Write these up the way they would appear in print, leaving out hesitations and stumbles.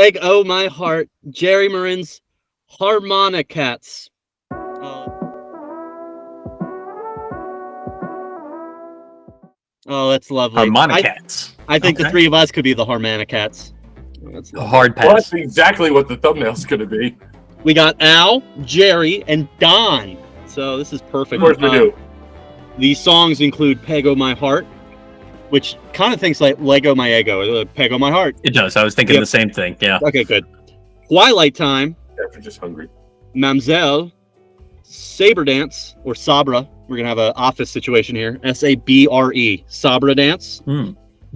Egg Oh My Heart, Jerry Marin's Harmonicats. Oh, that's lovely. Harmonicats. I think the three of us could be the Harmonicats. That's hard pass. Well, that's exactly what the thumbnail's going to be. We got Al, Jerry, and Don. So this is perfect. Of course we do. These songs include Peg Oh My Heart, which kind of thinks like Lego My Ego. Peg Oh My Heart. It does. I was thinking the same thing. Yeah. Okay, good. Twilight Time. Yeah, if you're just hungry. Mamzelle. Sabre Dance, or Sabra. We're going to have an office situation here. S-A-B-R-E. Sabra Dance.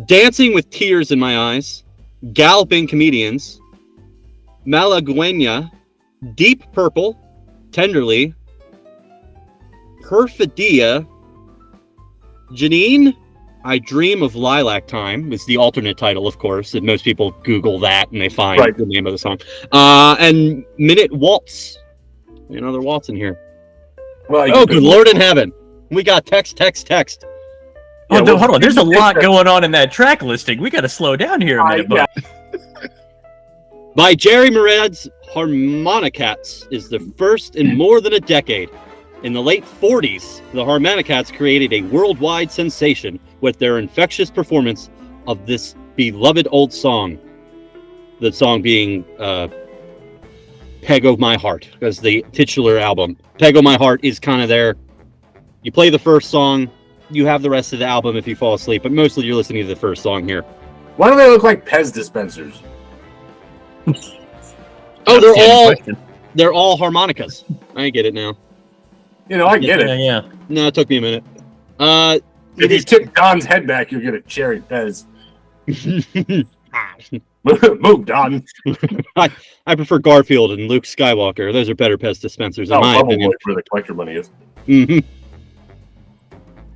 Dancing with Tears in My Eyes. Galloping Comedians. Malagueña. Deep Purple. Tenderly. Perfidia. Janine. I Dream of Lilac Time is the alternate title, of course, and most people Google that and they find the name of the song. And Minute Waltz. Another waltz in here. Well, good Lord in heaven. We got text. Oh, no, hold on. There's a lot going on in that track listing. We got to slow down here a minute. By Jerry Marad's Harmonicats is the first in more than a decade. In the late 40s, the Harmonicats created a worldwide sensation with their infectious performance of this beloved old song. The song being Peg of My Heart, as the titular album. Peg of My Heart is kind of there. You play the first song, you have the rest of the album if you fall asleep, but mostly you're listening to the first song here. Why do they look like Pez dispensers? Oh, they're all harmonicas. I get it now. You know, I get it. Yeah. No, it took me a minute. If you took Don's head back, you'll get a cherry Pez. Move, Don. I prefer Garfield and Luke Skywalker. Those are better Pez dispensers, in my opinion. Where the collector money is.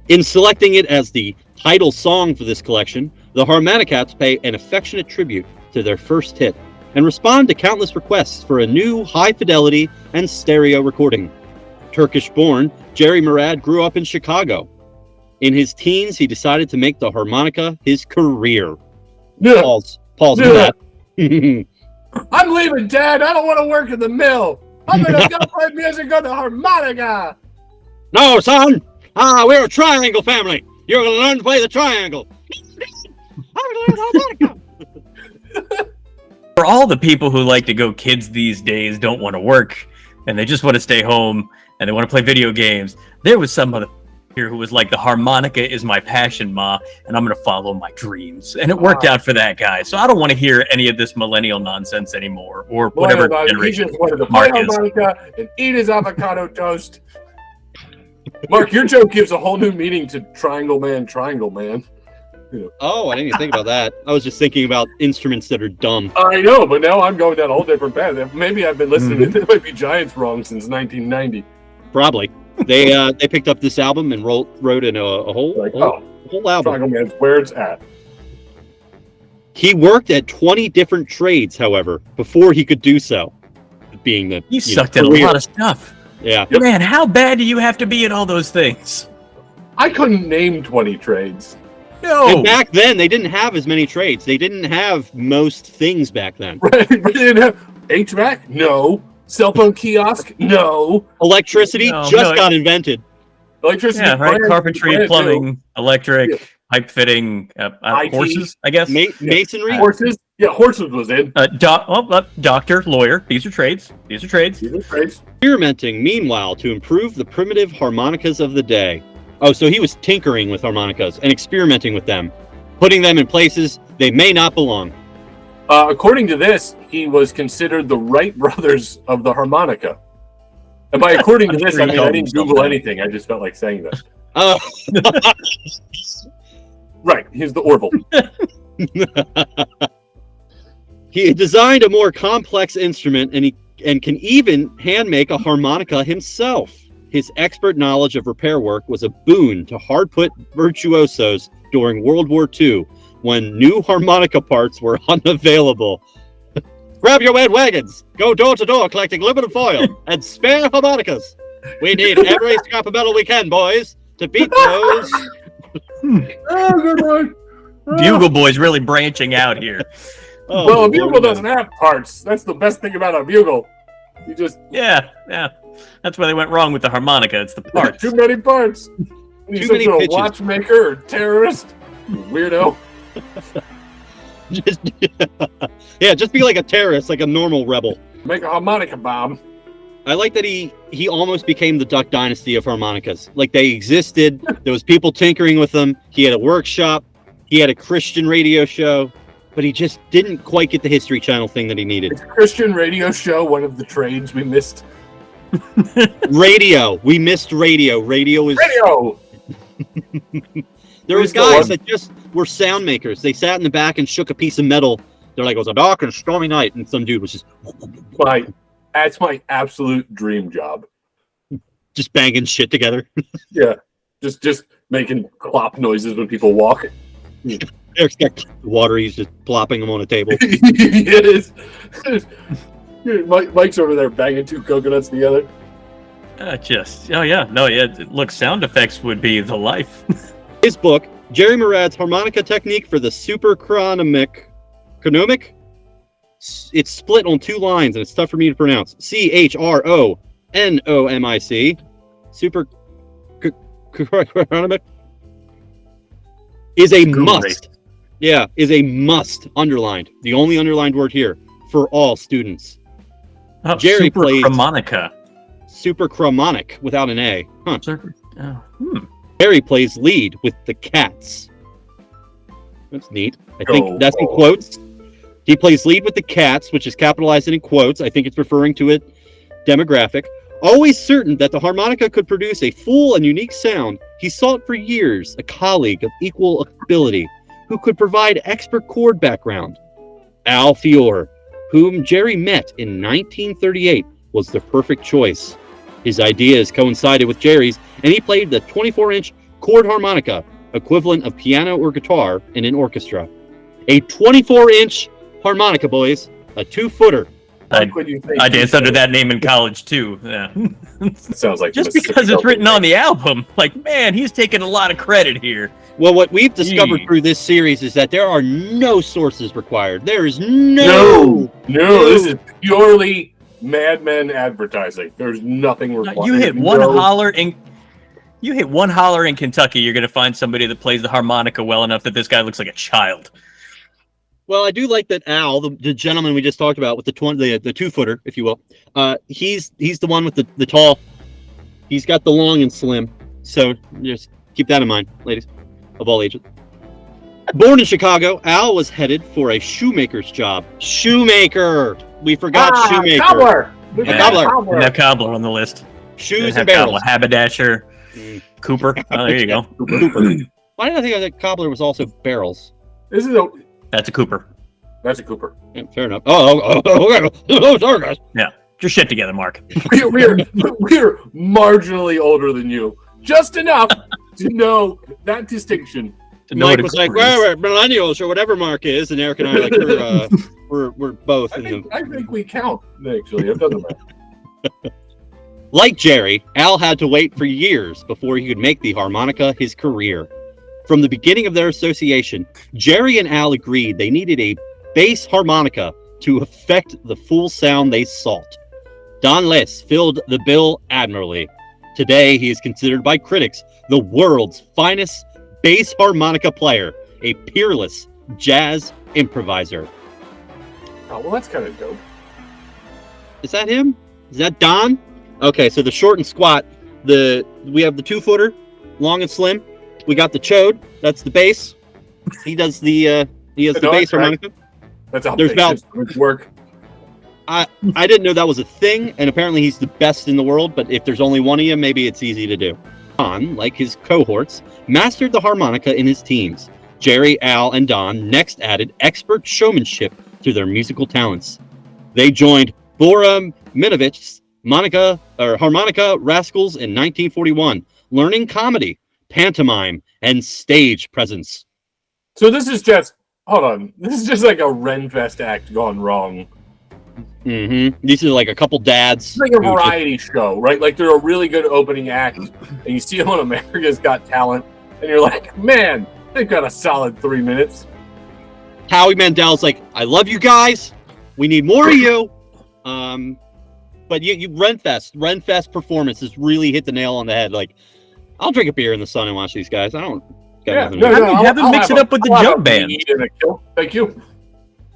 In selecting it as the title song for this collection, the Harmonicats pay an affectionate tribute to their first hit and respond to countless requests for a new high-fidelity and stereo recording. Turkish-born, Jerry Marad grew up in Chicago. In his teens, he decided to make the harmonica his career. Yeah. Pause for that. I'm leaving, Dad. I don't want to work in the mill. I'm going to go play music on the harmonica. No, son. We're a triangle family. You're going to learn to play the triangle. I'm going to learn harmonica. For all the people who like to go kids these days don't want to work, and they just want to stay home, and they want to play video games, there was some other here who was like, the harmonica is my passion, Ma, and I'm going to follow my dreams. And it worked out for that guy. So I don't want to hear any of this millennial nonsense anymore, or whatever generation. He just wanted to play harmonica and eat his avocado toast. Mark, your joke gives a whole new meaning to Triangle Man. You know. Oh, I didn't even think about that. I was just thinking about instruments that are dumb. I know, but now I'm going down a whole different path. Maybe I've been listening to Might Be Giants wrong since 1990. Probably. They picked up this album and wrote in a whole album. Triangle Man's where it's at. He worked at 20 different trades, however, before he could do so. Being the he sucked at a lot of stuff. Yeah. Yep. Man, how bad do you have to be at all those things? I couldn't name 20 trades. No. And back then, they didn't have as many trades. They didn't have most things back then. Right? They didn't have HVAC? No. Cell phone kiosk? No. Electricity got invented. Electricity? Yeah, right. Carpentry, plumbing, electric, pipe fitting, horses, I guess. Masonry? Horses? Yeah, horses was in. Doctor, lawyer. These are trades. Experimenting, meanwhile, to improve the primitive harmonicas of the day. Oh, so he was tinkering with harmonicas and experimenting with them, putting them in places they may not belong. According to this, he was considered the Wright brothers of the harmonica. And by according to this, I mean I didn't Google anything. I just felt like saying that. Oh. Right, he's the Orville. He designed a more complex instrument and can even hand make a harmonica himself. His expert knowledge of repair work was a boon to hard-put virtuosos during World War II, when new harmonica parts were unavailable. Grab your red wagons, go door to door collecting aluminum foil and spare harmonicas. We need every scrap of metal we can, boys, to beat those. Oh, good one. Bugle Boy's really branching out here. Oh, well, a Lord bugle of doesn't have parts. That's the best thing about a bugle. You just Yeah. That's where they went wrong with the harmonica. It's the parts. too many parts. You Too some many sort of pitches. watchmaker or terrorist, weirdo. Just, yeah, just be like a terrorist, like a normal rebel. Make a harmonica bomb. I like that he almost became the Duck Dynasty of harmonicas. Like they existed. There was people tinkering with them. He had a workshop. He had a Christian radio show, but he just didn't quite get the History Channel thing that he needed. Is Christian radio show one of the trades we missed? Radio. We missed radio. Radio is Radio. There was Please go guys on. that just were sound makers. They sat in the back and shook a piece of metal. They're like, it was a dark and stormy night, and some dude was That's my absolute dream job. just banging shit together. Yeah, just making clop noises when people walk. Eric's got the water. He's just plopping them on a table. It is. Mike's over there banging two coconuts together. Look, sound effects would be the life. His book, Jerry Murad's Harmonica Technique for the Super Chronomic. It's split on two lines, and it's tough for me to pronounce. CHRONOMIC. Super Chronomic is a must. Yeah, is a must underlined. The only underlined word here for all students. Oh, Jerry super plays- harmonica. Super Chromonic without an A. Huh. Oh, Jerry plays lead with the Cats. That's neat. I Go think that's in on. quotes. He plays lead with the Cats, which is capitalized in quotes. I think it's referring to a demographic. Always certain that the harmonica could produce a full and unique sound, he sought for years a colleague of equal ability who could provide expert chord background. Al Fiore, whom Jerry met in 1938, was the perfect choice. His ideas coincided with Jerry's, and he played the 24-inch chord harmonica, equivalent of piano or guitar in an orchestra. A 24-inch harmonica, boys. A 2-footer. I When you think danced under that name in college too. Yeah. It sounds like Just the because it's Mississippi written on the album, like, man, he's taking a lot of credit here. Well, what we've discovered Gee. through this series is that there are no sources required. There is no. No, this is purely Mad Men advertising. There's nothing required. You hit one holler in Kentucky, you're gonna find somebody that plays the harmonica well enough that this guy looks like a child. Well, I do like that Al, the gentleman we just talked about with the 2-footer, if you will. He's the one with the tall. He's got the long and slim. So just keep that in mind, ladies of all ages. Born in Chicago, Al was headed for a shoemaker's job. Shoemaker. We forgot shoemaker. Cobbler. A cobbler. Didn't have cobbler on the list. Shoes Didn't and have barrels. cobbler, haberdasher, Cooper. Oh, there you go. Cooper. Why did I think that cobbler was also barrels? This is a. That's a Cooper. That's a Cooper. Yeah, fair enough. Oh, sorry, guys. Yeah. Get your shit together, Mark. We're marginally older than you, just enough to know that distinction. To know Mike what a was like, Cooper is. we're millennials or whatever Mark is, and Eric and I are like, we're both I in the. think we count. Actually, it doesn't matter. Like Jerry, Al had to wait for years before he could make the harmonica his career. From the beginning of their association, Jerry and Al agreed they needed a bass harmonica to affect the full sound they sought. Don Les filled the bill admirably. Today, he is considered by critics the world's finest bass harmonica player, a peerless jazz improviser. Oh, well, that's kind of dope. Is that him? Is that Don? Okay, so the short and squat, we have the 2-footer, long and slim. We got the chode, that's the bass. He does the bass that's right. harmonica. That's how There's about- work. I didn't know that was a thing, and apparently he's the best in the world, but if there's only one of you, maybe it's easy to do. Don, like his cohorts, mastered the harmonica in his teams. Jerry, Al, and Don next added expert showmanship to their musical talents. They joined Bora Minovich's Harmonica Rascals in 1941, learning comedy, pantomime, and stage presence. So this is just hold on. This is just like a Renfest act gone wrong. These are like a couple dads. It's like a who just- variety show, right? Like they're a really good opening act, and you see them on America's Got Talent, and you're like, man, they've got a solid 3 minutes. Howie Mandel's like, I love you guys. We need more of you. But you Renfest performances really hit the nail on the head. Like, I'll drink a beer in the sun and watch these guys. I don't. Have them mix it up with the jug band. Thank you.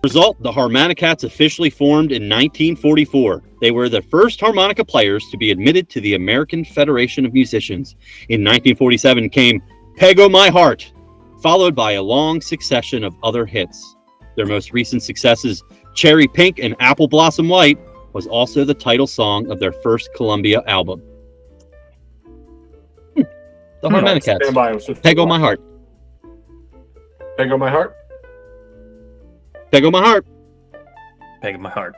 Result: the Harmonicats officially formed in 1944. They were the first harmonica players to be admitted to the American Federation of Musicians. In 1947 came "Peg O' My Heart," followed by a long succession of other hits. Their most recent successes, "Cherry Pink" and "Apple Blossom White," was also the title song of their first Columbia album. The Harmonicats. Stand by. "Peg O' My Heart." Peg O' My Heart. "Peg O' My Heart." Peg in my heart.